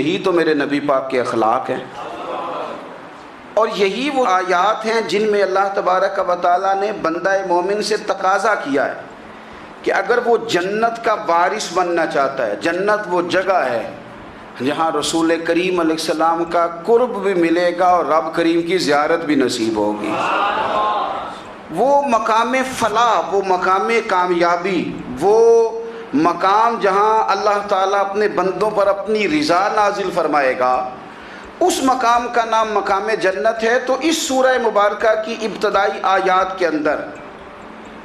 یہی تو میرے نبی پاک کے اخلاق ہیں، اور یہی وہ آیات ہیں جن میں اللہ تبارک و تعالیٰ نے بندہ مومن سے تقاضا کیا ہے کہ اگر وہ جنت کا وارث بننا چاہتا ہے، جنت وہ جگہ ہے جہاں رسول کریم علیہ السلام کا قرب بھی ملے گا اور رب کریم کی زیارت بھی نصیب ہوگی، وہ مقام فلاح، وہ مقام کامیابی، وہ مقام جہاں اللہ تعالیٰ اپنے بندوں پر اپنی رضا نازل فرمائے گا، اس مقام کا نام مقام جنت ہے۔ تو اس سورہ مبارکہ کی ابتدائی آیات کے اندر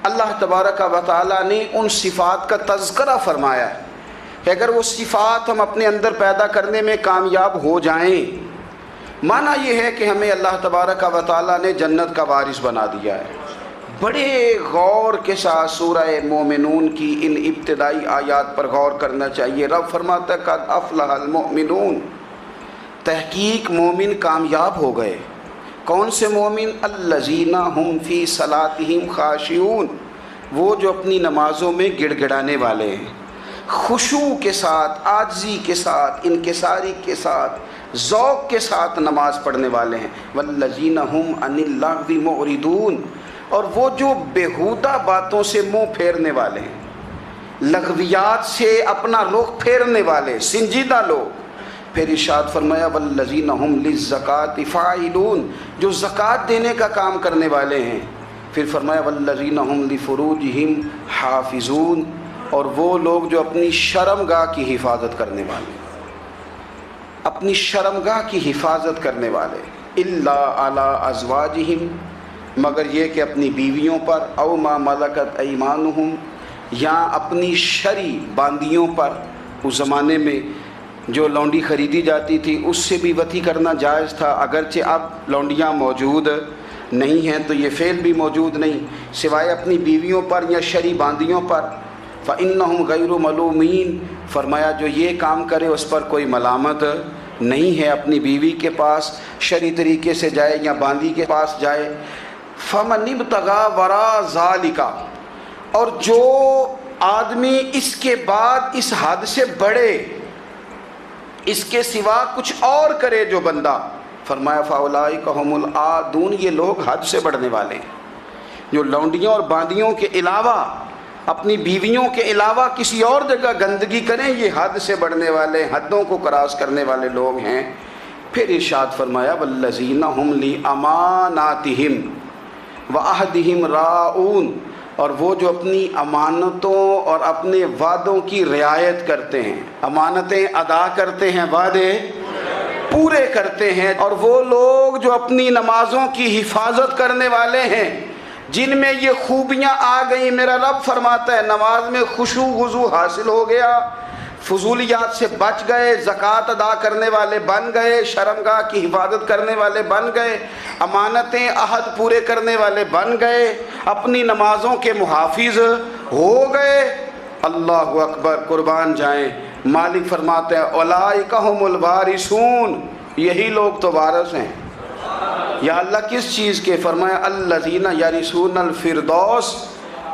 اللہ تبارک و تعالیٰ نے ان صفات کا تذکرہ فرمایا ہے کہ اگر وہ صفات ہم اپنے اندر پیدا کرنے میں کامیاب ہو جائیں، معنی یہ ہے کہ ہمیں اللہ تبارک و تعالیٰ نے جنت کا وارث بنا دیا ہے۔ بڑے غور کے ساتھ سورہ مومنون کی ان ابتدائی آیات پر غور کرنا چاہیے۔ رب فرماتا ہے قد افلح المؤمنون، تحقیق مومن کامیاب ہو گئے۔ کون سے مومن؟ الذین ہم فی صلاتہم خاشعون، وہ جو اپنی نمازوں میں گڑ گڑانے والے ہیں، خشوع کے ساتھ، عاجزی کے ساتھ، انکساری کے ساتھ، ذوق کے ساتھ نماز پڑھنے والے ہیں۔ والذین ہم عن اللغو معرضون، اور وہ جو بیہودہ باتوں سے منہ پھیرنے والے ہیں، لغویات سے اپنا رخ پھیرنے والے، سنجیدہ لوگ۔ پھر ارشاد فرمایا والذین ہم للزکاۃ فاعلون، جو زکوٰۃ دینے کا کام کرنے والے ہیں۔ پھر فرمایا والذین ہم لفروجہم حافظون، اور وہ لوگ جو اپنی شرمگاہ کی حفاظت کرنے والے، اپنی شرمگاہ کی حفاظت کرنے والے۔ الا علی ازواجہم، مگر یہ کہ اپنی بیویوں پر، او ما ملکت ایمانہم، یا اپنی شرعی باندیوں پر۔ اس زمانے میں جو لونڈی خریدی جاتی تھی اس سے بھی وطی کرنا جائز تھا، اگرچہ اب لونڈیاں موجود نہیں ہیں تو یہ فعل بھی موجود نہیں، سوائے اپنی بیویوں پر یا شرعی باندیوں پر۔ فإنہم غیر ملومین، فرمایا جو یہ کام کرے اس پر کوئی ملامت نہیں ہے، اپنی بیوی کے پاس شرعی طریقے سے جائے یا باندی کے پاس جائے۔ فمن ابتغى وراء ذلك، اور جو آدمی اس کے بعد اس حد سے بڑھے، اس کے سوا کچھ اور کرے جو بندہ، فرمایا فاولئک هم العادون، یہ لوگ حد سے بڑھنے والے ہیں۔ جو لونڈیوں اور باندیوں کے علاوہ، اپنی بیویوں کے علاوہ کسی اور جگہ گندگی کریں، یہ حد سے بڑھنے والے، حدوں کو کراس کرنے والے لوگ ہیں۔ پھر ارشاد فرمایا والذین هم لاماناتہم وعہدہم راعون، اور وہ جو اپنی امانتوں اور اپنے وعدوں کی رعایت کرتے ہیں، امانتیں ادا کرتے ہیں، وعدے پورے کرتے ہیں۔ اور وہ لوگ جو اپنی نمازوں کی حفاظت کرنے والے ہیں، جن میں یہ خوبیاں آ گئیں، میرا رب فرماتا ہے نماز میں خشوع خضوع حاصل ہو گیا، فضولیات سے بچ گئے، زکوٰۃ ادا کرنے والے بن گئے، شرمگاہ کی حفاظت کرنے والے بن گئے، امانتیں عہد پورے کرنے والے بن گئے، اپنی نمازوں کے محافظ ہو گئے۔ اللہ اکبر، قربان جائیں۔ مالک فرماتے ہیں اولئک ھم الوارثون، یہی لوگ تو وارث ہیں۔ یا اللہ کس چیز کے؟ فرمایا الذین یرثون الفردوس،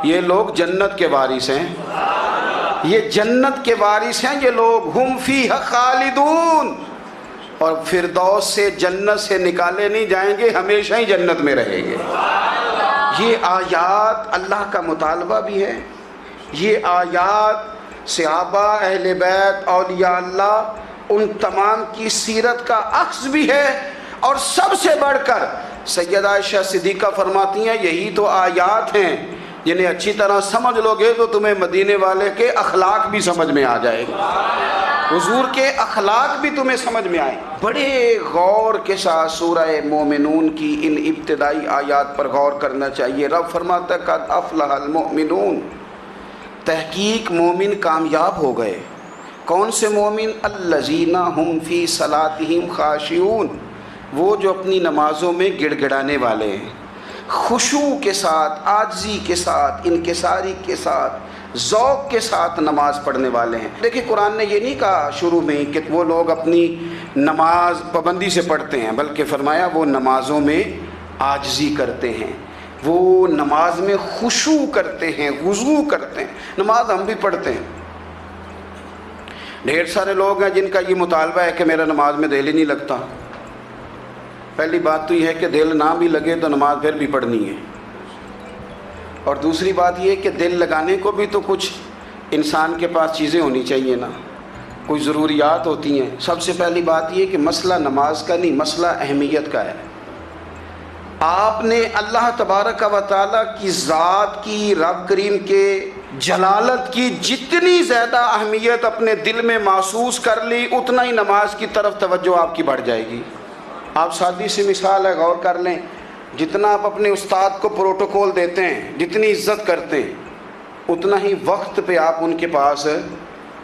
یہ لوگ جنت کے وارث ہیں، یہ جنت کے وارث ہیں یہ لوگ۔ ہم فیہا خالدون، اور فردوس سے، جنت سے نکالے نہیں جائیں گے، ہمیشہ ہی جنت میں رہیں گے۔ یہ آیات اللہ کا مطالبہ بھی ہے، یہ آیات صحابہ، اہل بیت، اولیاء اللہ، ان تمام کی سیرت کا عکس بھی ہے۔ اور سب سے بڑھ کر سیدہ عائشہ صدیقہ فرماتی ہیں یہی تو آیات ہیں جنہیں اچھی طرح سمجھ لو گے تو تمہیں مدینے والے کے اخلاق بھی سمجھ میں آ جائے گا، حضور کے اخلاق بھی تمہیں سمجھ میں آئے۔ بڑے غور کے ساتھ سورہ مومنون کی ان ابتدائی آیات پر غور کرنا چاہیے۔ رب فرماتا ہے قد افلح المؤمنون، تحقیق مومن کامیاب ہو گئے۔ کون سے مومن؟ الذین ہم فی صلاتہم خاشعون، وہ جو اپنی نمازوں میں گڑ گڑانے والے ہیں، خشوع کے ساتھ، عاجزی کے ساتھ، انکساری کے ساتھ، ذوق کے ساتھ نماز پڑھنے والے ہیں۔ دیکھیں قرآن نے یہ نہیں کہا شروع میں کہ وہ لوگ اپنی نماز پابندی سے پڑھتے ہیں، بلکہ فرمایا وہ نمازوں میں عاجزی کرتے ہیں، وہ نماز میں خشوع کرتے ہیں، خضوع کرتے ہیں۔ نماز ہم بھی پڑھتے ہیں، ڈھیر سارے لوگ ہیں جن کا یہ مطالبہ ہے کہ میرا نماز میں دل ہی نہیں لگتا۔ پہلی بات تو یہ ہے کہ دل نہ بھی لگے تو نماز پھر بھی پڑھنی ہے، اور دوسری بات یہ ہے کہ دل لگانے کو بھی تو کچھ انسان کے پاس چیزیں ہونی چاہیے نا، کوئی ضروریات ہوتی ہیں۔ سب سے پہلی بات یہ کہ مسئلہ نماز کا نہیں، مسئلہ اہمیت کا ہے۔ آپ نے اللہ تبارک و تعالیٰ کی ذات کی، رب کریم کے جلالت کی جتنی زیادہ اہمیت اپنے دل میں محسوس کر لی، اتنا ہی نماز کی طرف توجہ آپ کی بڑھ جائے گی۔ آپ سادی سی مثال ہے، غور کر لیں، جتنا آپ اپنے استاد کو پروٹوکول دیتے ہیں، جتنی عزت کرتے ہیں، اتنا ہی وقت پہ آپ ان کے پاس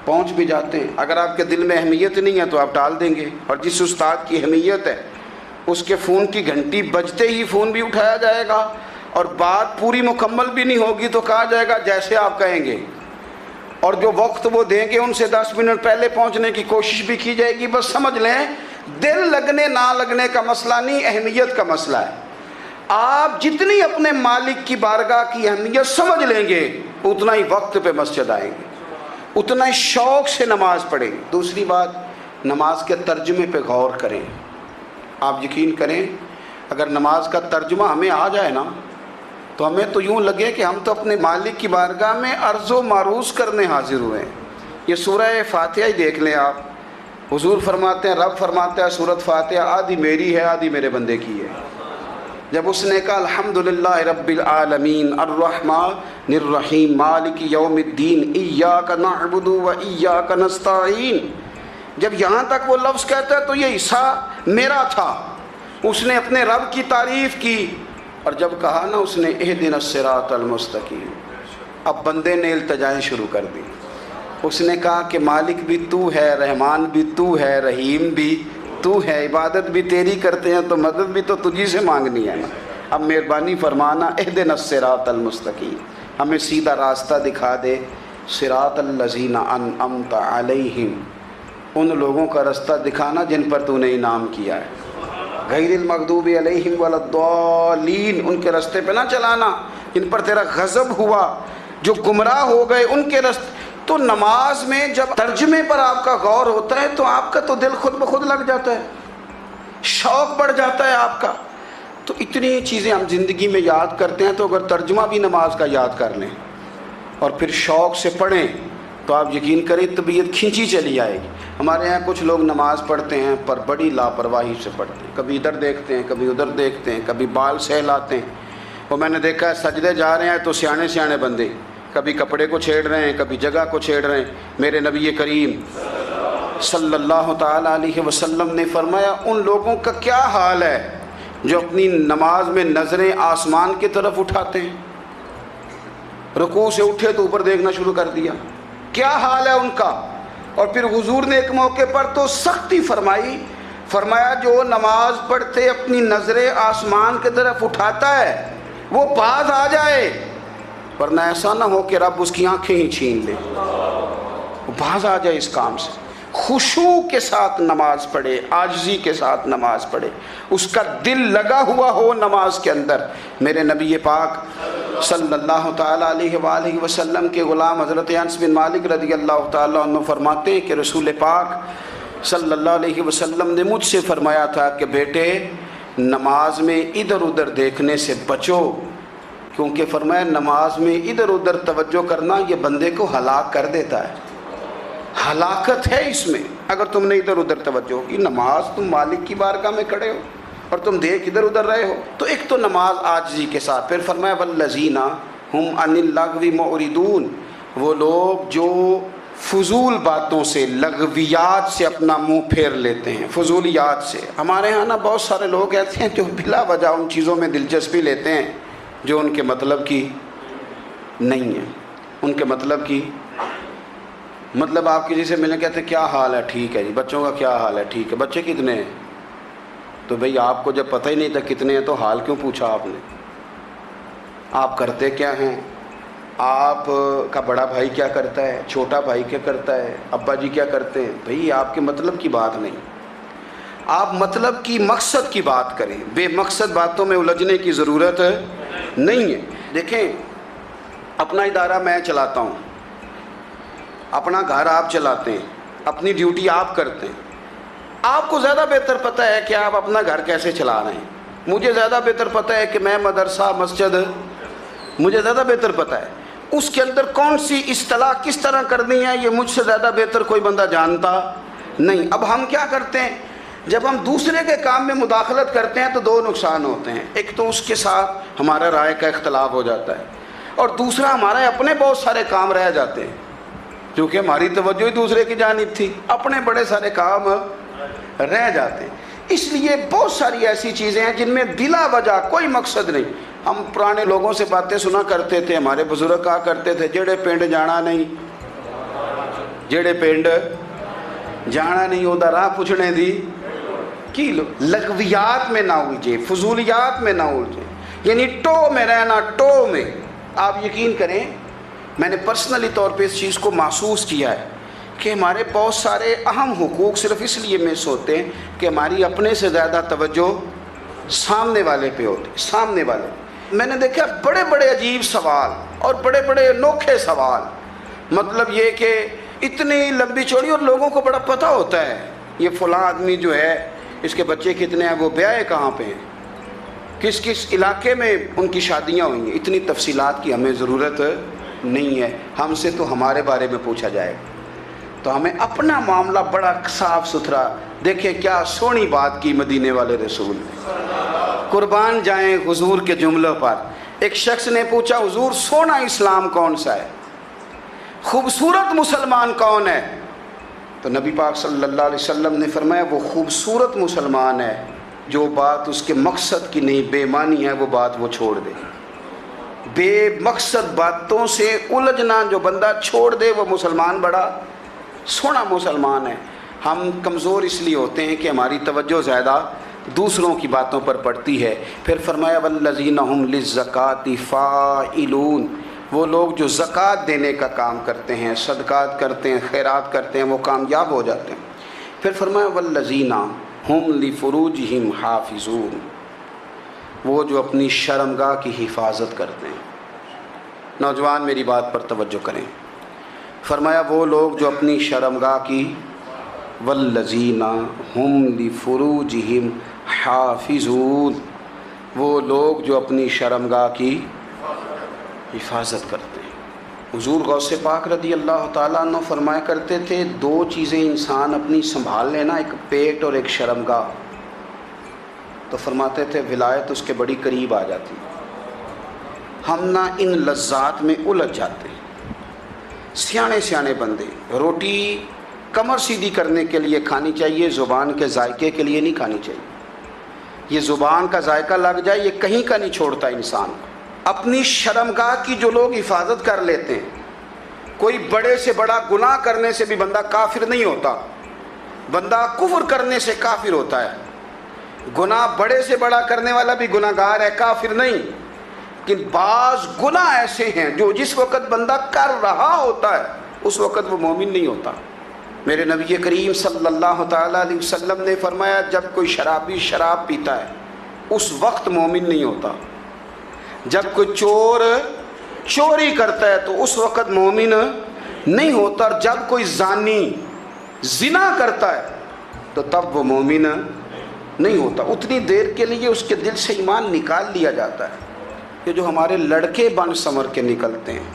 پہنچ بھی جاتے ہیں۔ اگر آپ کے دل میں اہمیت نہیں ہے تو آپ ٹال دیں گے، اور جس استاد کی اہمیت ہے اس کے فون کی گھنٹی بجتے ہی فون بھی اٹھایا جائے گا، اور بات پوری مکمل بھی نہیں ہوگی تو کہا جائے گا جیسے آپ کہیں گے، اور جو وقت وہ دیں گے ان سے 10 منٹ پہلے پہنچنے کی کوشش بھی کی جائے گی۔ بس سمجھ لیں، دل لگنے نہ لگنے کا مسئلہ نہیں، اہمیت کا مسئلہ ہے۔ آپ جتنی اپنے مالک کی بارگاہ کی اہمیت سمجھ لیں گے، اتنا ہی وقت پہ مسجد آئیں گے، اتنا ہی شوق سے نماز پڑھیں گے۔ دوسری بات، نماز کے ترجمے پہ غور کریں۔ آپ یقین کریں، اگر نماز کا ترجمہ ہمیں آ جائے نا تو ہمیں تو یوں لگے کہ ہم تو اپنے مالک کی بارگاہ میں عرض و معروض کرنے حاضر ہوئے ہیں۔ یہ سورہ فاتحہ ہی دیکھ لیں آپ، حضور فرماتے ہیں، رب فرماتا ہے سورۃ فاتحہ آدھی میری ہے آدھی میرے بندے کی ہے۔ جب اس نے کہا الحمدللہ رب العالمین الرحمن الرحیم مالک یوم الدین ایاک نعبد و ایاک نستعین، جب یہاں تک وہ لفظ کہتا ہے تو یہ حصہ میرا تھا۔ اس نے اپنے رب کی تعریف کی، اور جب کہا نا اس نے اہدنا الصراط المستقیم، اب بندے نے التجائیں شروع کر دی۔ اس نے کہا کہ مالک بھی تو ہے، رحمان بھی تو ہے، رحیم بھی تو ہے، عبادت بھی تیری کرتے ہیں تو مدد بھی تو تجھی سے مانگنی ہے نا، اب مہربانی فرمانا اہدنا الصراط المستقیم، ہمیں سیدھا راستہ دکھا دے، صراط الذین انعمت علیہم، ان لوگوں کا راستہ دکھانا جن پر تو نے انعام کیا ہے، غیر المغضوب علیہم ولا الضالین، ان کے راستے پہ نہ چلانا جن پر تیرا غضب ہوا، جو گمراہ ہو گئے ان کے راستے۔ تو نماز میں جب ترجمے پر آپ کا غور ہوتا ہے تو آپ کا تو دل خود بخود لگ جاتا ہے، شوق بڑھ جاتا ہے آپ کا۔ تو اتنی چیزیں ہم زندگی میں یاد کرتے ہیں، تو اگر ترجمہ بھی نماز کا یاد کر لیں اور پھر شوق سے پڑھیں تو آپ یقین کریں طبیعت کھینچی چلی آئے گی۔ ہمارے یہاں کچھ لوگ نماز پڑھتے ہیں پر بڑی لاپرواہی سے پڑھتے ہیں، کبھی ادھر دیکھتے ہیں کبھی ادھر دیکھتے ہیں، کبھی بال سہلاتے ہیں۔ وہ میں نے دیکھا ہے سجدے جا رہے ہیں تو سیانے سیانے بندے کبھی کپڑے کو چھیڑ رہے ہیں کبھی جگہ کو چھیڑ رہے ہیں۔ میرے نبی کریم صلی اللہ تعالیٰ علیہ وسلم نے فرمایا ان لوگوں کا کیا حال ہے جو اپنی نماز میں نظریں آسمان کی طرف اٹھاتے ہیں، رکوع سے اٹھے تو اوپر دیکھنا شروع کر دیا، کیا حال ہے ان کا۔ اور پھر حضور نے ایک موقع پر تو سختی فرمائی، فرمایا جو نماز پڑھتے اپنی نظریں آسمان کی طرف اٹھاتا ہے وہ باز آ جائے، ورنہ ایسا نہ ہو کہ رب اس کی آنکھیں ہی چھین لے، وہ باز آ جائے اس کام سے۔ خشوع کے ساتھ نماز پڑھے، عاجزی کے ساتھ نماز پڑھے، اس کا دل لگا ہوا ہو نماز کے اندر۔ میرے نبی پاک صلی اللہ تعالیٰ علیہ وآلہ وسلم کے غلام حضرت انس بن مالک رضی اللہ تعالیٰ عنہ فرماتے ہیں کہ رسول پاک صلی اللہ علیہ وسلم نے مجھ سے فرمایا تھا کہ بیٹے نماز میں ادھر ادھر دیکھنے سے بچو، کیونکہ فرمایا نماز میں ادھر ادھر توجہ کرنا یہ بندے کو ہلاک کر دیتا ہے، ہلاکت ہے اس میں اگر تم نے ادھر ادھر توجہ ہوگی۔ نماز تم مالک کی بارگاہ میں کھڑے ہو اور تم دیکھ ادھر ادھر رہے ہو، تو ایک تو نماز عاجزی کے ساتھ۔ پھر فرمایا والذین ہم عن اللغو معرضون، وہ لوگ جو فضول باتوں سے، لغویات سے اپنا منہ پھیر لیتے ہیں، فضولیات سے۔ ہمارے ہاں نا بہت سارے لوگ ایسے ہیں جو بلا وجہ ان چیزوں میں دلچسپی لیتے ہیں جو ان کے مطلب کی نہیں ہے، ان کے مطلب کی مطلب آپ کسی سے ملنے کہتے ہیں کیا حال ہے، ٹھیک ہے جی، بچوں کا کیا حال ہے، ٹھیک ہے، بچے کتنے ہیں؟ تو بھئی آپ کو جب پتہ ہی نہیں تھا کتنے ہیں تو حال کیوں پوچھا آپ نے؟ آپ کرتے کیا ہیں؟ آپ کا بڑا بھائی کیا کرتا ہے، چھوٹا بھائی کیا کرتا ہے، ابا جی کیا کرتے ہیں؟ بھئی آپ کے مطلب کی بات نہیں، آپ مطلب کی مقصد کی بات کریں، بے مقصد باتوں میں الجھنے کی ضرورت نہیں ہے۔ دیکھیں اپنا ادارہ میں چلاتا ہوں، اپنا گھر آپ چلاتے ہیں، اپنی ڈیوٹی آپ کرتے ہیں. آپ کو زیادہ بہتر پتہ ہے کہ آپ اپنا گھر کیسے چلا رہے ہیں. مجھے زیادہ بہتر پتہ ہے کہ میں مدرسہ مسجد مجھے زیادہ بہتر پتہ ہے. اس کے اندر کون سی اصطلاح کس طرح کرنی ہے یہ مجھ سے زیادہ بہتر کوئی بندہ جانتا نہیں. اب ہم کیا کرتے ہیں, جب ہم دوسرے کے کام میں مداخلت کرتے ہیں تو دو نقصان ہوتے ہیں. ایک تو اس کے ساتھ ہمارا رائے کا اختلاف ہو جاتا ہے, اور دوسرا ہمارے اپنے بہت سارے کام رہ جاتے ہیں, کیونکہ ہماری توجہ ہی دوسرے کی جانب تھی, اپنے بڑے سارے کام رہ جاتے ہیں. اس لیے بہت ساری ایسی چیزیں ہیں جن میں بلا وجہ کوئی مقصد نہیں. ہم پرانے لوگوں سے باتیں سنا کرتے تھے, ہمارے بزرگ کہا کرتے تھے جڑے پنڈ جانا نہیں, جڑے پنڈ جانا نہیں اودہ راہ پوچھنے دی کی لو. لغویات میں نہ الجھے, فضولیات میں نہ الجھے, یعنی ٹو میں رہنا, ٹو میں. آپ یقین کریں میں نے پرسنلی طور پہ اس چیز کو محسوس کیا ہے کہ ہمارے بہت سارے اہم حقوق صرف اس لیے مس ہوتے ہیں کہ ہماری اپنے سے زیادہ توجہ سامنے والے پہ ہوتی. سامنے والے میں نے دیکھا بڑے بڑے عجیب سوال اور بڑے بڑے انوکھے سوال, مطلب یہ کہ اتنی لمبی چوڑی, اور لوگوں کو بڑا پتہ ہوتا ہے یہ فلاں آدمی جو ہے اس کے بچے کتنے ہیں, وہ بیاہ کہاں پہ ہیں, کس کس علاقے میں ان کی شادیاں ہوئی ہیں. اتنی تفصیلات کی ہمیں ضرورت نہیں ہے. ہم سے تو ہمارے بارے میں پوچھا جائے گا, تو ہمیں اپنا معاملہ بڑا صاف ستھرا. دیکھیں کیا سونی بات کی مدینے والے رسول نے, قربان جائیں حضور کے جملوں پر. ایک شخص نے پوچھا حضور سونا اسلام کون سا ہے, خوبصورت مسلمان کون ہے؟ تو نبی پاک صلی اللہ علیہ وسلم نے فرمایا وہ خوبصورت مسلمان ہے جو بات اس کے مقصد کی نہیں بے معنی ہے وہ بات وہ چھوڑ دے. بے مقصد باتوں سے الجھنا جو بندہ چھوڑ دے وہ مسلمان بڑا سونا مسلمان ہے. ہم کمزور اس لیے ہوتے ہیں کہ ہماری توجہ زیادہ دوسروں کی باتوں پر پڑتی ہے. پھر فرمایا والذین هم للزکاۃ فاعلون, وہ لوگ جو زکوٰۃ دینے کا کام کرتے ہیں, صدقات کرتے ہیں, خیرات کرتے ہیں, وہ کامیاب ہو جاتے ہیں. پھر فرمایا والذین هم لفروجہم حافظون, وہ جو اپنی شرمگاہ کی حفاظت کرتے ہیں. نوجوان میری بات پر توجہ کریں. فرمایا وہ لوگ جو اپنی شرمگاہ کی, والذین هم لفروجہم حافظون, وہ لوگ جو اپنی شرمگاہ کی حفاظت کرتے ہیں. حضور غوث پاک رضی اللہ تعالیٰ عنہ فرمایا کرتے تھے دو چیزیں انسان اپنی سنبھال لینا, ایک پیٹ اور ایک شرمگاہ, تو فرماتے تھے ولایت اس کے بڑی قریب آ جاتی. ہم نہ ان لذات میں الجھ جاتے ہیں. سیانے سیانے بندے روٹی کمر سیدھی کرنے کے لیے کھانی چاہیے, زبان کے ذائقے کے لیے نہیں کھانی چاہیے. یہ زبان کا ذائقہ لگ جائے یہ کہیں کا نہیں چھوڑتا انسان کو. اپنی شرمگاہ کی جو لوگ حفاظت کر لیتے ہیں, کوئی بڑے سے بڑا گناہ کرنے سے بھی بندہ کافر نہیں ہوتا, بندہ کفر کرنے سے کافر ہوتا ہے. گناہ بڑے سے بڑا کرنے والا بھی گناہ گار ہے, کافر نہیں. لیکن بعض گناہ ایسے ہیں جو جس وقت بندہ کر رہا ہوتا ہے اس وقت وہ مومن نہیں ہوتا. میرے نبی کریم صلی اللہ تعالیٰ علیہ وسلم نے فرمایا جب کوئی شرابی شراب پیتا ہے اس وقت مومن نہیں ہوتا. جب کوئی چور چوری کرتا ہے تو اس وقت مومن نہیں ہوتا. اور جب کوئی زانی زنا کرتا ہے تو تب وہ مومن نہیں ہوتا. اتنی دیر کے لیے اس کے دل سے ایمان نکال لیا جاتا ہے. یہ جو ہمارے لڑکے بن سنور کے نکلتے ہیں,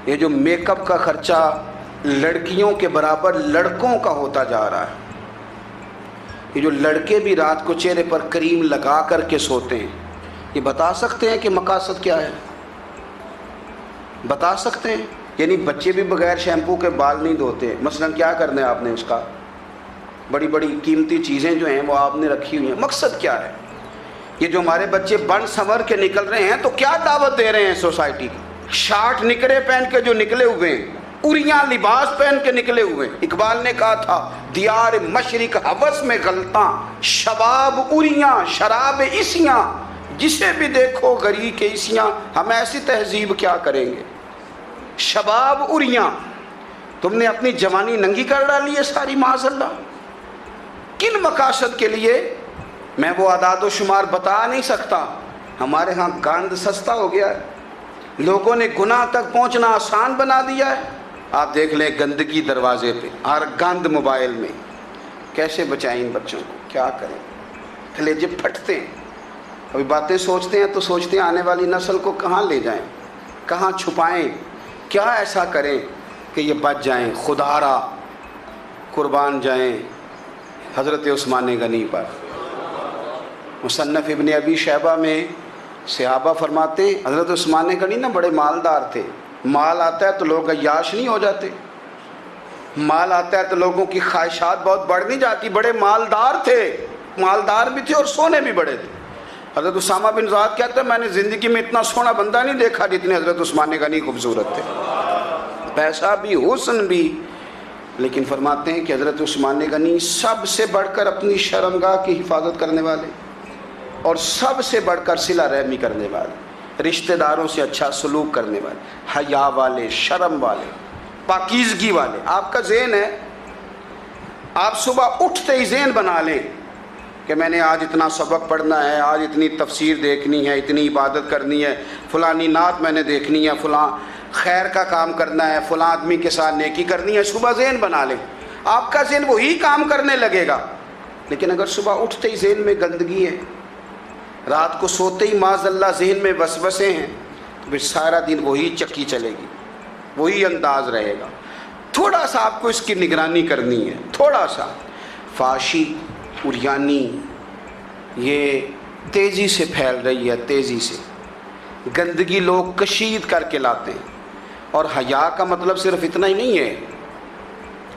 یہ جو میک اپ کا خرچہ لڑکیوں کے برابر لڑکوں کا ہوتا جا رہا ہے, یہ جو لڑکے بھی رات کو چہرے پر کریم لگا کر کے سوتے ہیں, یہ بتا سکتے ہیں کہ مقاصد کیا ہے؟ بتا سکتے ہیں؟ یعنی بچے بھی بغیر شیمپو کے بال نہیں دھوتے. مثلا کیا کرنا ہے آپ نے, اس کا بڑی بڑی قیمتی چیزیں جو ہیں وہ آپ نے رکھی ہوئی ہیں, مقصد کیا ہے؟ یہ جو ہمارے بچے بن سنور کے نکل رہے ہیں تو کیا دعوت دے رہے ہیں سوسائٹی کو؟ شارٹ نکرے پہن کے جو نکلے ہوئے ہیں, اریاں لباس پہن کے نکلے ہوئے ہیں. اقبال نے کہا تھا دیار مشرق ہوس میں غلطاں, شباب اریاں شراب اسیاں, جسے بھی دیکھو غری کے اسیاں. ہم ایسی تہذیب کیا کریں گے؟ شباب اریاں, تم نے اپنی جوانی ننگی کر ڈالی ہے ساری معاذ اللہ. کن مقاصد کے لیے؟ میں وہ اعداد و شمار بتا نہیں سکتا. ہمارے ہاں گاند سستا ہو گیا ہے, لوگوں نے گناہ تک پہنچنا آسان بنا دیا ہے. آپ دیکھ لیں گندگی دروازے پہ اور گند موبائل میں، کیسے بچائیں ان بچوں کو؟ کیا کریں؟ کلیجے پھٹتے ہیں. ابھی باتیں سوچتے ہیں تو سوچتے ہیں آنے والی نسل کو کہاں لے جائیں، کہاں چھپائیں، کیا ایسا کریں کہ یہ بچ جائیں. خدا را قربان جائیں حضرت عثمان غنی پر. مصنف ابن ابی شیبہ میں صحابہ فرماتے ہیں حضرت عثمان غنی نا بڑے مالدار تھے. مال آتا ہے تو لوگ عیاش نہیں ہو جاتے، مال آتا ہے تو لوگوں کی خواہشات بہت بڑھ نہیں جاتی. بڑے مالدار تھے، مالدار بھی تھے اور سونے بھی بڑے تھے. حضرت اسامہ بن زید کہتے ہیں میں نے زندگی میں اتنا سونا بندہ نہیں دیکھا جتنے حضرت عثمان غنی خوبصورت تھے، پیسہ بھی حسن بھی. لیکن فرماتے ہیں کہ حضرت عثمان غنی سب سے بڑھ کر اپنی شرمگاہ کی حفاظت کرنے والے اور سب سے بڑھ کر صلہ رحمی کرنے والے، رشتہ داروں سے اچھا سلوک کرنے والے، حیا والے، شرم والے، پاکیزگی والے. آپ کا ذہن ہے، آپ صبح اٹھتے ہی ذہن بنا لیں کہ میں نے آج اتنا سبق پڑھنا ہے، آج اتنی تفسیر دیکھنی ہے، اتنی عبادت کرنی ہے، فلانی نعت میں نے دیکھنی ہے، فلاں خیر کا کام کرنا ہے، فلاں آدمی کے ساتھ نیکی کرنی ہے. صبح ذہن بنا لیں، آپ کا ذہن وہی کام کرنے لگے گا. لیکن اگر صبح اٹھتے ہی ذہن میں گندگی ہے، رات کو سوتے ہی معاذ اللہ ذہن میں وسوسے ہیں، تو پھر سارا دن وہی چکی چلے گی، وہی انداز رہے گا. تھوڑا سا آپ کو اس کی نگرانی کرنی ہے. تھوڑا سا فحاشی عریانی یہ تیزی سے پھیل رہی ہے، تیزی سے گندگی لوگ کشید کر کے لاتے ہیں. اور حیا کا مطلب صرف اتنا ہی نہیں ہے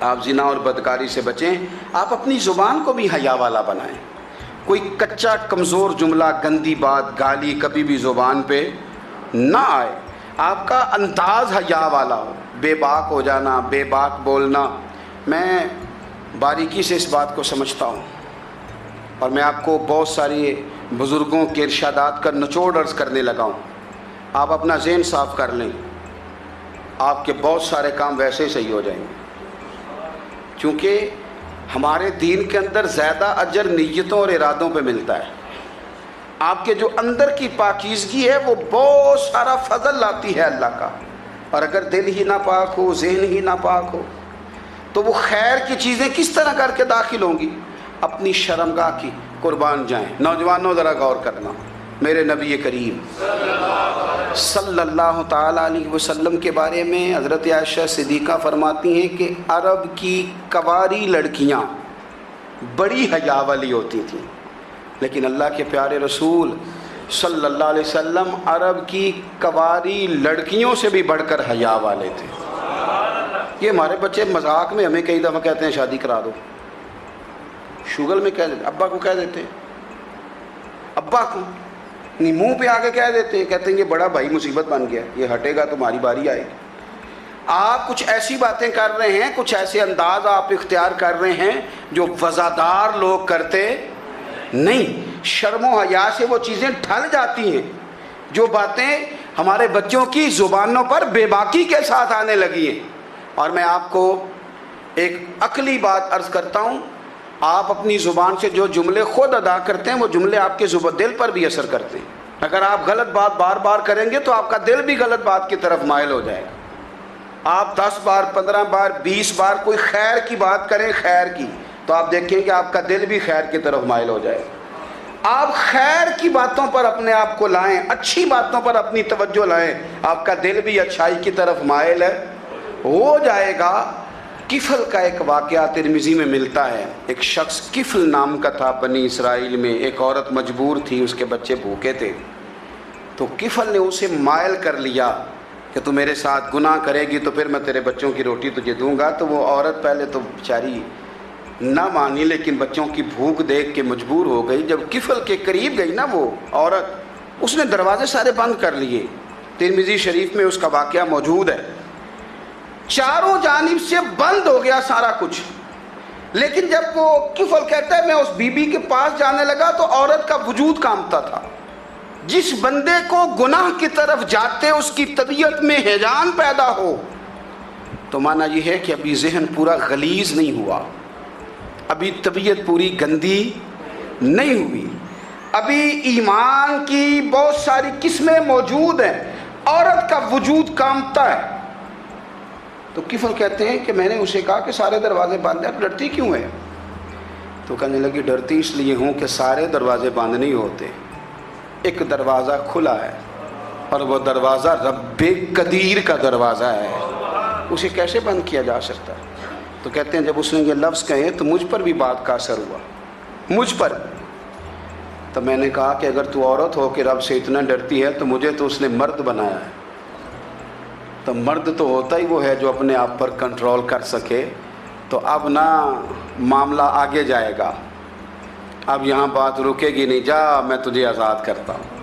آپ زنا اور بدکاری سے بچیں، آپ اپنی زبان کو بھی حیا والا بنائیں. کوئی کچا کمزور جملہ، گندی بات، گالی کبھی بھی زبان پہ نہ آئے. آپ کا انداز حیا والا ہو، بے باک ہو جانا، بے باک بولنا. میں باریکی سے اس بات کو سمجھتا ہوں اور میں آپ کو بہت ساری بزرگوں کے ارشادات کا نچوڑ عرض کرنے لگا ہوں. آپ اپنا ذہن صاف کر لیں، آپ کے بہت سارے کام ویسے ہی صحیح ہو جائیں گے. کیونکہ ہمارے دین کے اندر زیادہ اجر نیتوں اور ارادوں پہ ملتا ہے. آپ کے جو اندر کی پاکیزگی ہے وہ بہت سارا فضل لاتی ہے اللہ کا. اور اگر دل ہی ناپاک ہو، ذہن ہی ناپاک ہو، تو وہ خیر کی چیزیں کس طرح کر کے داخل ہوں گی؟ اپنی شرمگاہ کی قربان جائیں. نوجوانوں ذرا غور کرنا، میرے نبی کریم صلی اللہ تعالیٰ علیہ وسلم کے بارے میں حضرت عائشہ صدیقہ فرماتی ہیں کہ عرب کی کنواری لڑکیاں بڑی حیا والی ہوتی تھیں، لیکن اللہ کے پیارے رسول صلی اللہ علیہ وسلم عرب کی کنواری لڑکیوں سے بھی بڑھ کر حیا والے تھے. یہ ہمارے بچے مذاق میں ہمیں کئی دفعہ کہتے ہیں شادی کرا دو، شوگل میں کہہ دیتے، ابا کو کہہ دیتے ہیں، ابا کو نہیں منہ پہ آ کے کہہ دیتے ہیں، کہتے ہیں یہ بڑا بھائی مصیبت بن گیا، یہ ہٹے گا تمہاری باری آئے گی. آپ کچھ ایسی باتیں کر رہے ہیں، کچھ ایسے انداز آپ اختیار کر رہے ہیں جو وزادار لوگ کرتے نہیں. شرم و حیا سے وہ چیزیں ڈھل جاتی ہیں جو باتیں ہمارے بچوں کی زبانوں پر بے باکی کے ساتھ آنے لگی ہیں. اور میں آپ کو ایک عقلی بات عرض کرتا ہوں، آپ اپنی زبان سے جو جملے خود ادا کرتے ہیں وہ جملے آپ کے دل پر بھی اثر کرتے ہیں. اگر آپ غلط بات بار بار کریں گے تو آپ کا دل بھی غلط بات کی طرف مائل ہو جائے گا. آپ 10 بار 15 بار 20 بار کوئی خیر کی بات کریں، خیر کی، تو آپ دیکھیں کہ آپ کا دل بھی خیر کی طرف مائل ہو جائے گا. آپ خیر کی باتوں پر اپنے آپ کو لائیں، اچھی باتوں پر اپنی توجہ لائیں، آپ کا دل بھی اچھائی کی طرف مائل ہو جائے گا. کفل کا ایک واقعہ ترمذی میں ملتا ہے. ایک شخص کفل نام کا تھا بنی اسرائیل میں. ایک عورت مجبور تھی، اس کے بچے بھوکے تھے، تو کفل نے اسے مائل کر لیا کہ تو میرے ساتھ گناہ کرے گی تو پھر میں تیرے بچوں کی روٹی تجھے دوں گا. تو وہ عورت پہلے تو بیچاری نہ مانی، لیکن بچوں کی بھوک دیکھ کے مجبور ہو گئی. جب کفل کے قریب گئی نا وہ عورت، اس نے دروازے سارے بند کر لیے. ترمذی شریف میں اس کا واقعہ موجود ہے. چاروں جانب سے بند ہو گیا سارا کچھ. لیکن جب وہ کفل کہتا ہے میں اس بی بی کے پاس جانے لگا تو عورت کا وجود کانپتا تھا. جس بندے کو گناہ کی طرف جاتے اس کی طبیعت میں ہیجان پیدا ہو تو مانا یہ ہے کہ ابھی ذہن پورا غلیظ نہیں ہوا، ابھی طبیعت پوری گندی نہیں ہوئی، ابھی ایمان کی بہت ساری قسمیں موجود ہیں. عورت کا وجود کانپتا ہے. تو کفل کہتے ہیں کہ میں نے اسے کہا کہ سارے دروازے بند ہیں، ڈرتی کیوں ہے؟ تو کہنے لگی ڈرتی اس لیے ہوں کہ سارے دروازے بند نہیں ہوتے، ایک دروازہ کھلا ہے اور وہ دروازہ رب قدیر کا دروازہ ہے، اسے کیسے بند کیا جا سکتا ہے؟ تو کہتے ہیں جب اس نے یہ لفظ کہے تو مجھ پر بھی بات کا اثر ہوا، مجھ پر۔ تو میں نے کہا کہ اگر تو عورت ہو کہ رب سے اتنا ڈرتی ہے تو مجھے تو اس نے مرد بنایا ہے، تو مرد تو ہوتا ہی وہ ہے جو اپنے آپ پر کنٹرول کر سکے۔ تو اب نہ معاملہ آگے جائے گا، اب یہاں بات رکے گی نہیں، جا میں تجھے آزاد کرتا ہوں۔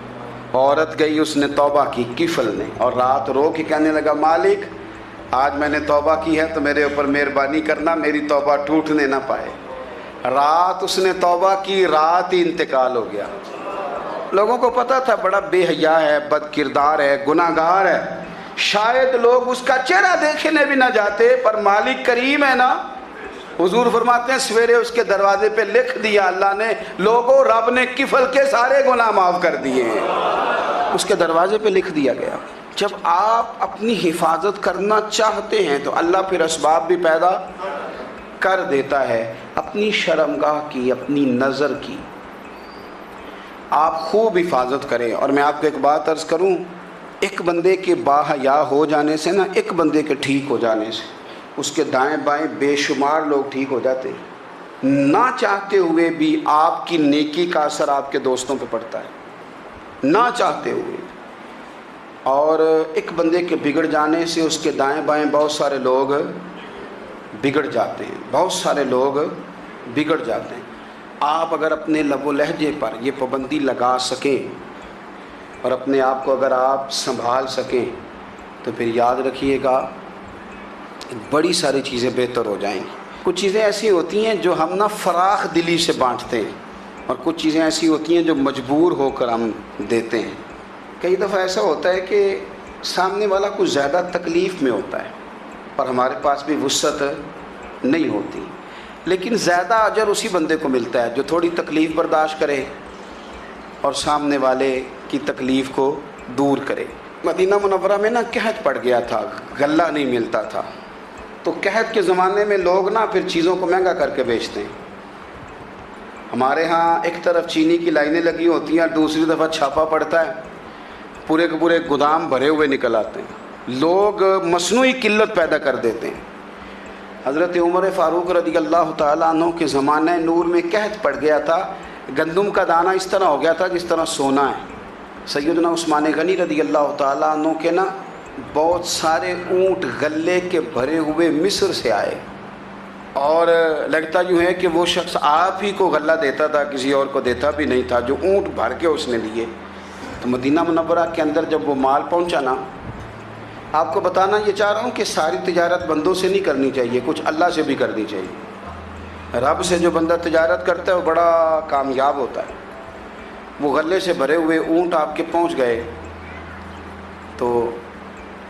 عورت گئی، اس نے توبہ کی، کفل نے، اور رات رو کے کہنے لگا مالک آج میں نے توبہ کی ہے تو میرے اوپر مہربانی کرنا، میری توبہ ٹوٹنے نہ پائے۔ رات اس نے توبہ کی، رات ہی انتقال ہو گیا۔ لوگوں کو پتہ تھا بڑا بے حیا ہے، بد کردار ہے، گناہ گار ہے، شاید لوگ اس کا چہرہ دیکھنے بھی نہ جاتے، پر مالک کریم ہے نا۔ حضور فرماتے ہیں سویرے اس کے دروازے پہ لکھ دیا اللہ نے، لوگوں رب نے کفل کے سارے گناہ معاف کر دیے ہیں، اس کے دروازے پہ لکھ دیا گیا۔ جب آپ اپنی حفاظت کرنا چاہتے ہیں تو اللہ پھر اسباب بھی پیدا کر دیتا ہے۔ اپنی شرمگاہ کی، اپنی نظر کی آپ خوب حفاظت کریں۔ اور میں آپ کو ایک بات عرض کروں، ایک بندے کے باحیا ہو جانے سے نا، ایک بندے کے ٹھیک ہو جانے سے اس کے دائیں بائیں بے شمار لوگ ٹھیک ہو جاتے ہیں۔ نہ چاہتے ہوئے بھی آپ کی نیکی کا اثر آپ کے دوستوں پہ پڑتا ہے، نہ چاہتے ہوئے۔ اور ایک بندے کے بگڑ جانے سے اس کے دائیں بائیں بہت سارے لوگ بگڑ جاتے ہیں، بہت سارے لوگ بگڑ جاتے ہیں۔ آپ اگر اپنے لب و لہجے پر یہ پابندی لگا سکیں اور اپنے آپ کو اگر آپ سنبھال سکیں تو پھر یاد رکھیے گا بڑی ساری چیزیں بہتر ہو جائیں گی۔ کچھ چیزیں ایسی ہوتی ہیں جو ہم نا فراخ دلی سے بانٹتے ہیں، اور کچھ چیزیں ایسی ہوتی ہیں جو مجبور ہو کر ہم دیتے ہیں۔ کئی دفعہ ایسا ہوتا ہے کہ سامنے والا کچھ زیادہ تکلیف میں ہوتا ہے اور ہمارے پاس بھی وسعت نہیں ہوتی، لیکن زیادہ اجر اسی بندے کو ملتا ہے جو تھوڑی تکلیف برداشت کرے اور سامنے والے کی تکلیف کو دور کرے۔ مدینہ منورہ میں نا قحط پڑ گیا تھا، غلہ نہیں ملتا تھا، تو قحط کے زمانے میں لوگ نا پھر چیزوں کو مہنگا کر کے بیچتے ہیں۔ ہمارے ہاں ایک طرف چینی کی لائنیں لگی ہوتی ہیں، دوسری دفعہ چھاپا پڑتا ہے، پورے کے پورے گودام بھرے ہوئے نکل آتے ہیں، لوگ مصنوعی قلت پیدا کر دیتے ہیں۔ حضرت عمر فاروق رضی اللہ تعالیٰ عنہ کے زمانہ نور میں قحط پڑ گیا تھا، گندم کا دانہ اس طرح ہو گیا تھا جس طرح سونا ہے۔ سیدنا عثمان غنی رضی اللہ تعالیٰ عنہ کے نا بہت سارے اونٹ غلے کے بھرے ہوئے مصر سے آئے، اور لگتا یوں ہے کہ وہ شخص آپ ہی کو غلہ دیتا تھا، کسی اور کو دیتا بھی نہیں تھا، جو اونٹ بھر کے اس نے لیے۔ تو مدینہ منورہ کے اندر جب وہ مال پہنچا نا، آپ کو بتانا یہ چاہ رہا ہوں کہ ساری تجارت بندوں سے نہیں کرنی چاہیے، کچھ اللہ سے بھی کرنی چاہیے۔ رب سے جو بندہ تجارت کرتا ہے وہ بڑا کامیاب ہوتا ہے۔ وہ غلے سے بھرے ہوئے اونٹ آپ کے پہنچ گئے تو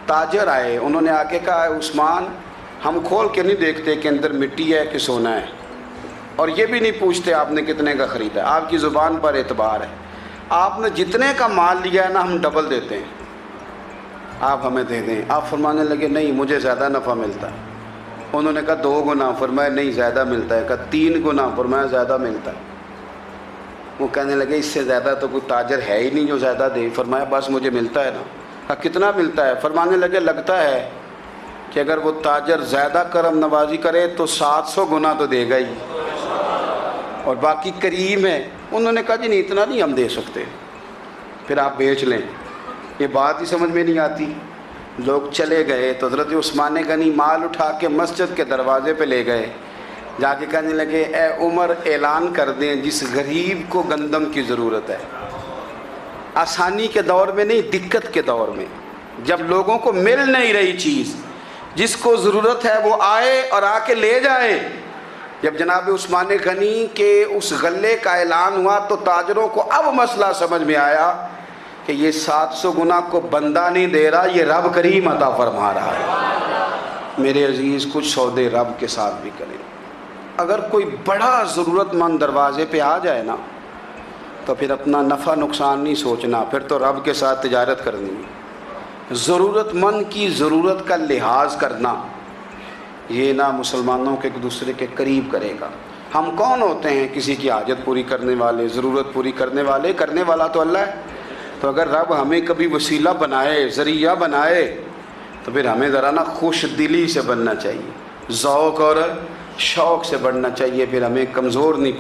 تاجر آئے، انہوں نے آ کے کہا عثمان ہم کھول کے نہیں دیکھتے کہ اندر مٹی ہے کہ سونا ہے، اور یہ بھی نہیں پوچھتے آپ نے کتنے کا خریدا ہے، آپ کی زبان پر اعتبار ہے، آپ نے جتنے کا مال لیا ہے نا ہم ڈبل دیتے ہیں، آپ ہمیں دے دیں۔ آپ فرمانے لگے نہیں مجھے زیادہ نفع ملتا ہے۔ انہوں نے کہا 2 گنا، فرمایا نہیں زیادہ ملتا ہے، کہا 3 گنا، فرمایا زیادہ ملتا ہے۔ وہ کہنے لگے اس سے زیادہ تو کوئی تاجر ہے ہی نہیں جو زیادہ دے، فرمایا بس مجھے ملتا ہے نا۔ کہا کتنا ملتا ہے؟ فرمانے لگے لگتا ہے کہ اگر وہ تاجر زیادہ کرم نوازی کرے تو 700 گنا تو دے گا ہی، اور باقی کریم ہے۔ انہوں نے کہا جی نہیں اتنا نہیں ہم دے سکتے، پھر آپ بیچ لیں۔ یہ بات ہی سمجھ میں نہیں آتی۔ لوگ چلے گئے تو حضرت عثمان غنی مال اٹھا کے مسجد کے دروازے پہ لے گئے، جا کے کہنے لگے اے عمر اعلان کر دیں جس غریب کو گندم کی ضرورت ہے، آسانی کے دور میں نہیں دقت کے دور میں، جب لوگوں کو مل نہیں رہی چیز، جس کو ضرورت ہے وہ آئے اور آ کے لے جائے۔ جب جناب عثمان غنی کے اس غلے کا اعلان ہوا تو تاجروں کو اب مسئلہ سمجھ میں آیا کہ یہ 700 گنا کو بندہ نہیں دے رہا، یہ رب کریم عطا فرما رہا ہے۔ میرے عزیز کچھ سودے رب کے ساتھ بھی کریں۔ اگر کوئی بڑا ضرورت مند دروازے پہ آ جائے نا تو پھر اپنا نفع نقصان نہیں سوچنا، پھر تو رب کے ساتھ تجارت کرنی ہے۔ ضرورت مند کی ضرورت کا لحاظ کرنا، یہ نہ مسلمانوں کے ایک دوسرے کے قریب کرے گا۔ ہم کون ہوتے ہیں کسی کی حاجت پوری کرنے والے، ضرورت پوری کرنے والے؟ کرنے والا تو اللہ ہے۔ تو اگر رب ہمیں کبھی وسیلہ بنائے، ذریعہ بنائے، تو پھر ہمیں ذرا نا خوش دلی سے بننا چاہیے، ذوق اور شوق سے بڑھنا چاہیے، پھر ہمیں کمزور نہیں